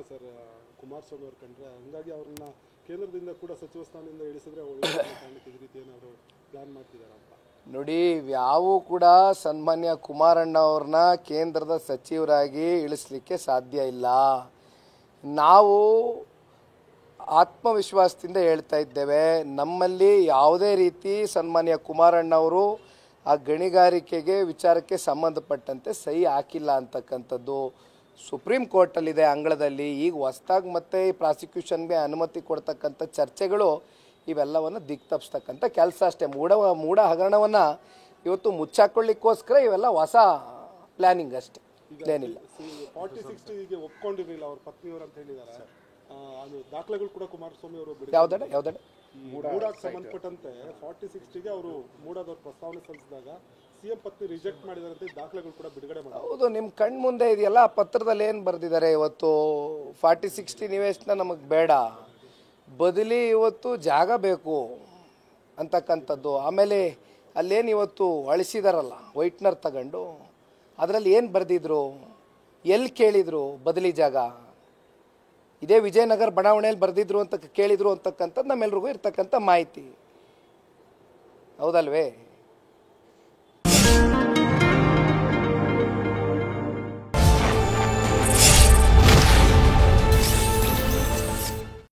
Sir Kumaraswamy ಅವರು ಕಂಡ್ರೆ, ಹಂಗಾಗಿ ಅವ್ರನ್ನ ಕೇಂದ್ರದಿಂದ ಕೂಡ ಸಚಿವ ಸ್ಥಾನದಿಂದ ಇಳಿಸಿದ್ರೆ ಒಳ್ಳೆ ಕಾರಣಕ್ಕೆ ಈ ರೀತಿ ಏನಾದರೂ ಪ್ಲಾನ್ ಮಾಡ್ತಿದ್ದಾರಂತ. ನೋಡಿ, ಯಾವೂ ಕೂಡ ಸನ್ಮಾನ್ಯ ಕುಮಾರಣ್ಣ ಅವ್ರನ್ನ ಕೇಂದ್ರದ ಸಚಿವರಾಗಿ ಇಳಿಸ್ಲಿಕ್ಕೆ ಸಾಧ್ಯ ಇಲ್ಲ. ನಾವು ಆತ್ಮವಿಶ್ವಾಸದಿಂದ ಹೇಳ್ತಾ ಇದ್ದೇವೆ, ನಮ್ಮಲ್ಲಿ ಯಾವುದೇ ರೀತಿ ಸನ್ಮಾನ್ಯ ಕುಮಾರಣ್ಣ ಅವರು ಆ ಗಣಿಗಾರಿಕೆಗೆ ವಿಚಾರಕ್ಕೆ ಸಂಬಂಧಪಟ್ಟಂತೆ ಸಹಿ ಹಾಕಿಲ್ಲ ಅಂತಕ್ಕಂಥದ್ದು ಸುಪ್ರೀಂ ಕೋರ್ಟಲ್ಲಿದೆ ಅಂಗಳದಲ್ಲಿ. ಈಗ ಹೊಸದಾಗಿ ಮತ್ತೆ ಈ ಪ್ರಾಸಿಕ್ಯೂಷನ್ಗೆ ಅನುಮತಿ ಕೊಡ್ತಕ್ಕಂಥ ಚರ್ಚೆಗಳು ಇವೆಲ್ಲವನ್ನು ದಿಕ್ತಪ್ಪಿಸ್ತಕ್ಕಂಥ ಕೆಲಸ ಅಷ್ಟೇ. ಮೂಢ ಹಗರಣವನ್ನು ಇವತ್ತು ಮುಚ್ಚಾಕೊಳ್ಳಿಕ್ಕೋಸ್ಕರ ಇವೆಲ್ಲ ಹೊಸ ಪ್ಲಾನಿಂಗ್ ಅಷ್ಟೇ, ಏನಿಲ್ಲ. 40-60 ಒಪ್ಕೊಂಡಿರಲಿಲ್ಲ ಅವ್ರ ಪತ್ನಿಯವರು ಅಂತ ಹೇಳಿದ್ದಾರೆ. ಅದು ದಾಖಲೆಗಳು ಕೂಡ ಕುಮಾರಸ್ವಾಮಿ ಅವರು ಯಾವ್ದಡೆ ಮೂಡಾಕ್ ಸಂಬಂಧಪಟ್ಟಂತೆ 40-60 ಅವರು ಮೂಡಾದವ್ರ ಪ್ರಸ್ತಾವನೆ ಸಲ್ಲಿಸಿದಾಗ ಸಿಎಂ ಪತ್ನಿ ರಿಜೆಕ್ಟ್ ಮಾಡಿದಾರಂತೆ, ದಾಖಲೆಗಳು ಕೂಡ ಬಿಡುಗಡೆ ಮಾಡಿ. ಹೌದು, ನಿಮ್ಮ ಕಣ್ಣು ಮುಂದೆ ಇದೆಯಲ್ಲ. ಆ ಪತ್ರದಲ್ಲಿ ಏನು ಬರೆದಿದ್ದಾರೆ, ಇವತ್ತು 40-60 ನಿವೇಶನ ನಮಗೆ ಬೇಡ, ಬದಲಿ ಇವತ್ತು ಜಾಗ ಬೇಕು ಅಂತಕ್ಕಂಥದ್ದು. ಆಮೇಲೆ ಅಲ್ಲೇನು ಇವತ್ತು ಅಳಿಸಿದಾರಲ್ಲ ವೈಟ್ನರ್ ತಗೊಂಡು, ಅದರಲ್ಲಿ ಏನು ಬರೆದಿದ್ರು, ಎಲ್ಲಿ ಕೇಳಿದರು ಬದಲಿ ಜಾಗ, ಇದೇ ವಿಜಯನಗರ ಬಡಾವಣೆಯಲ್ಲಿ ಬರೆದಿದ್ರು ಅಂತ ಕೇಳಿದ್ರು ಅಂತಕ್ಕಂಥದ್ದು ನಮ್ಮೆಲ್ರಿಗೂ ಇರ್ತಕ್ಕಂಥ ಮಾಹಿತಿ, ಹೌದಲ್ವೇ?